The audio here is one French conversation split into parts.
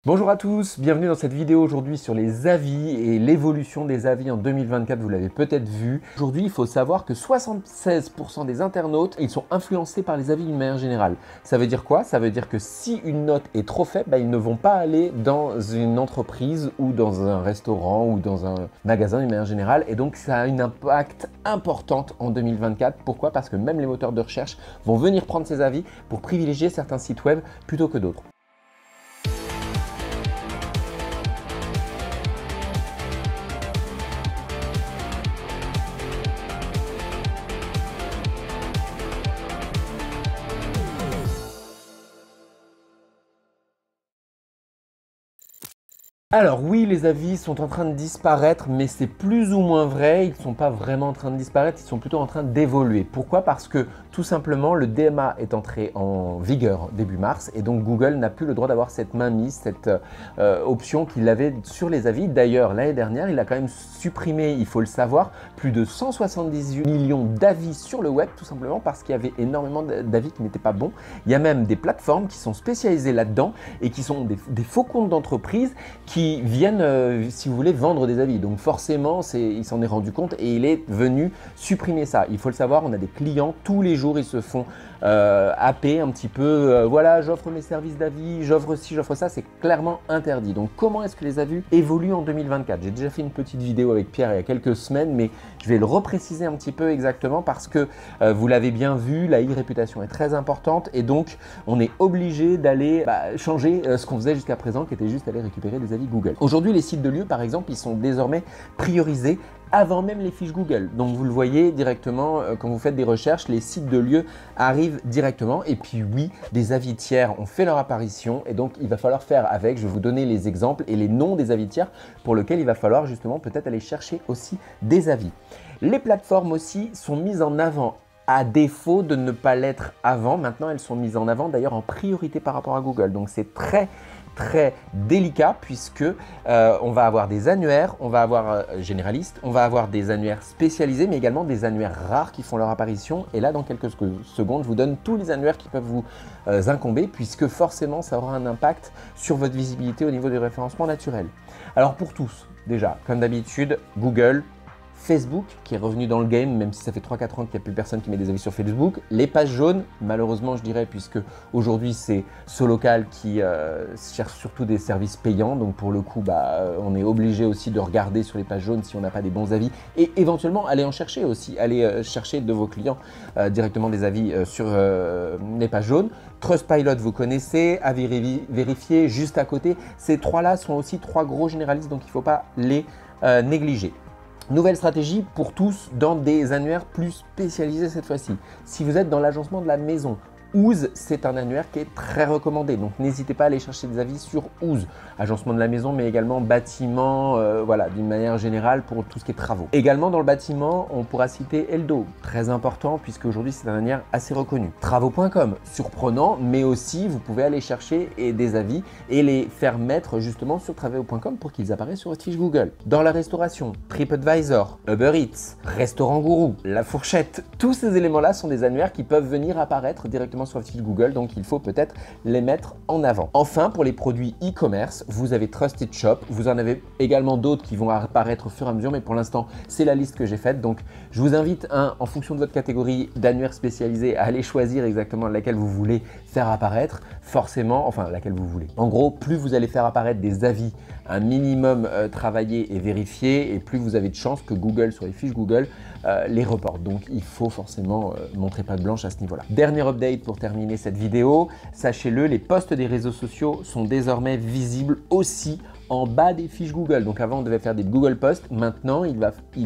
Bonjour à tous, bienvenue dans cette vidéo aujourd'hui sur les avis et l'évolution des avis en 2024, vous l'avez peut-être vu. Aujourd'hui, il faut savoir que 76% des internautes, ils sont influencés par les avis d'une manière générale. Ça veut dire quoi? Ça veut dire que si une note est trop faible, ils ne vont pas aller dans une entreprise ou dans un restaurant ou dans un magasin d'une manière générale. Et donc, ça a un impact important en 2024. Pourquoi? Parce que même les moteurs de recherche vont venir prendre ces avis pour privilégier certains sites web plutôt que d'autres. Alors oui, les avis sont en train de disparaître, mais c'est plus ou moins vrai. Ils ne sont pas vraiment en train de disparaître, ils sont plutôt en train d'évoluer. Pourquoi? Parce que tout simplement, le DMA est entré en vigueur début mars et donc Google n'a plus le droit d'avoir cette mainmise, cette option qu'il avait sur les avis. D'ailleurs, l'année dernière, il a quand même supprimé, il faut le savoir, plus de 178 millions d'avis sur le web, tout simplement parce qu'il y avait énormément d'avis qui n'étaient pas bons. Il y a même des plateformes qui sont spécialisées là-dedans et qui sont des faux comptes d'entreprise qui viennent, si vous voulez, vendre des avis. Donc forcément, il s'en est rendu compte et il est venu supprimer ça. Il faut le savoir, on a des clients, tous les jours, ils se font happer un petit peu. Voilà, j'offre mes services d'avis, j'offre ci, j'offre ça. C'est clairement interdit. Donc comment est-ce que les avis évoluent en 2024? J'ai déjà fait une petite vidéo avec Pierre il y a quelques semaines, mais je vais le repréciser un petit peu exactement parce que vous l'avez bien vu, la e-réputation est très importante et donc on est obligé d'aller changer ce qu'on faisait jusqu'à présent, qui était juste aller récupérer des avis Google. Aujourd'hui, les sites de lieux, par exemple, ils sont désormais priorisés avant même les fiches Google. Donc vous le voyez directement quand vous faites des recherches, les sites de lieux arrivent directement. Et puis oui, des avis tiers ont fait leur apparition et donc il va falloir faire avec. Je vais vous donner les exemples et les noms des avis tiers pour lesquels il va falloir justement peut-être aller chercher aussi des avis. Les plateformes aussi sont mises en avant. À défaut de ne pas l'être avant, maintenant elles sont mises en avant d'ailleurs en priorité par rapport à Google. Donc c'est très délicat puisque on va avoir des annuaires, on va avoir généralistes, on va avoir des annuaires spécialisés mais également des annuaires rares qui font leur apparition. Et là dans quelques secondes, je vous donne tous les annuaires qui peuvent vous incomber puisque forcément ça aura un impact sur votre visibilité au niveau du référencement naturel. Alors pour tous, déjà, comme d'habitude, Google, Facebook qui est revenu dans le game, même si ça fait 3-4 ans qu'il n'y a plus personne qui met des avis sur Facebook. Les pages jaunes, malheureusement je dirais, puisque aujourd'hui c'est Solocal qui cherche surtout des services payants. Donc pour le coup, on est obligé aussi de regarder sur les pages jaunes si on n'a pas des bons avis et éventuellement aller en chercher aussi, aller chercher de vos clients directement des avis sur les pages jaunes. Trustpilot, vous connaissez, avis vérifié juste à côté. Ces trois-là sont aussi trois gros généralistes, donc il ne faut pas les négliger. Nouvelle stratégie pour tous dans des annuaires plus spécialisés cette fois-ci. Si vous êtes dans l'agencement de la maison, Ooze, c'est un annuaire qui est très recommandé. Donc n'hésitez pas à aller chercher des avis sur Ooze. Agencement de la maison, mais également bâtiment, voilà, d'une manière générale pour tout ce qui est travaux. Également dans le bâtiment, on pourra citer Eldo, très important puisque aujourd'hui c'est un annuaire assez reconnu. Travaux.com, surprenant, mais aussi vous pouvez aller chercher des avis et les faire mettre justement sur travaux.com pour qu'ils apparaissent sur votre fiche Google. Dans la restauration, TripAdvisor, Uber Eats, Restaurant Gourou, La Fourchette, tous ces éléments-là sont des annuaires qui peuvent venir apparaître directement sur votre fiche Google, donc il faut peut-être les mettre en avant. Enfin, pour les produits e-commerce, vous avez Trusted Shop, vous en avez également d'autres qui vont apparaître au fur et à mesure, mais pour l'instant, c'est la liste que j'ai faite. Donc, je vous invite, en fonction de votre catégorie d'annuaires spécialisés, à aller choisir exactement laquelle vous voulez faire apparaître, forcément, enfin, laquelle vous voulez. En gros, plus vous allez faire apparaître des avis un minimum travaillés et vérifiés, et plus vous avez de chances que Google, sur les fiches Google, les reporte. Donc, il faut forcément montrer patte blanche à ce niveau-là. Dernier update pour terminer cette vidéo, sachez-le, les posts des réseaux sociaux sont désormais visibles aussi en bas des fiches Google. Donc avant, on devait faire des Google Posts. Maintenant, il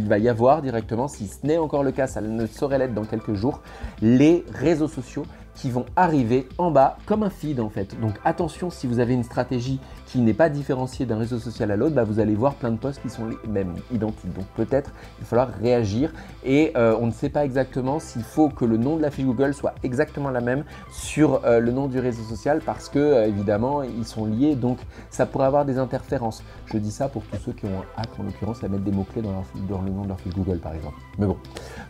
va y avoir directement, si ce n'est encore le cas, ça ne saurait l'être dans quelques jours, les réseaux sociaux qui vont arriver en bas comme un feed en fait. Donc attention, si vous avez une stratégie qui n'est pas différenciée d'un réseau social à l'autre, vous allez voir plein de posts qui sont les mêmes, identiques. Donc peut-être il va falloir réagir et on ne sait pas exactement s'il faut que le nom de la fiche Google soit exactement la même sur le nom du réseau social parce que évidemment ils sont liés, donc ça pourrait avoir des interférences. Je dis ça pour tous ceux qui ont un hack en l'occurrence à mettre des mots-clés dans le nom de leur fiche Google par exemple. Mais bon,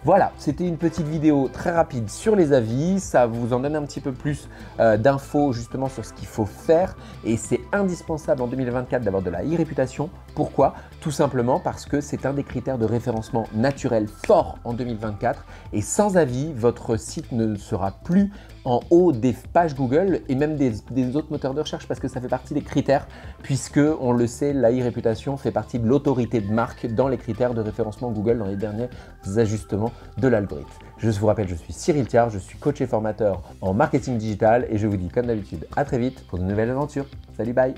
voilà, c'était une petite vidéo très rapide sur les avis, ça vous vous en donne un petit peu plus d'infos justement sur ce qu'il faut faire et c'est indispensable en 2024 d'avoir de la e-réputation. Pourquoi? Tout simplement parce que c'est un des critères de référencement naturel fort en 2024 et sans avis, votre site ne sera plus en haut des pages Google et même des autres moteurs de recherche parce que ça fait partie des critères puisque on le sait, la e-réputation fait partie de l'autorité de marque dans les critères de référencement Google dans les derniers ajustements de l'algorithme. Je vous rappelle, je suis Cyril Thiard, je suis coach et formateur en marketing digital et je vous dis comme d'habitude à très vite pour de nouvelles aventures. Salut, bye!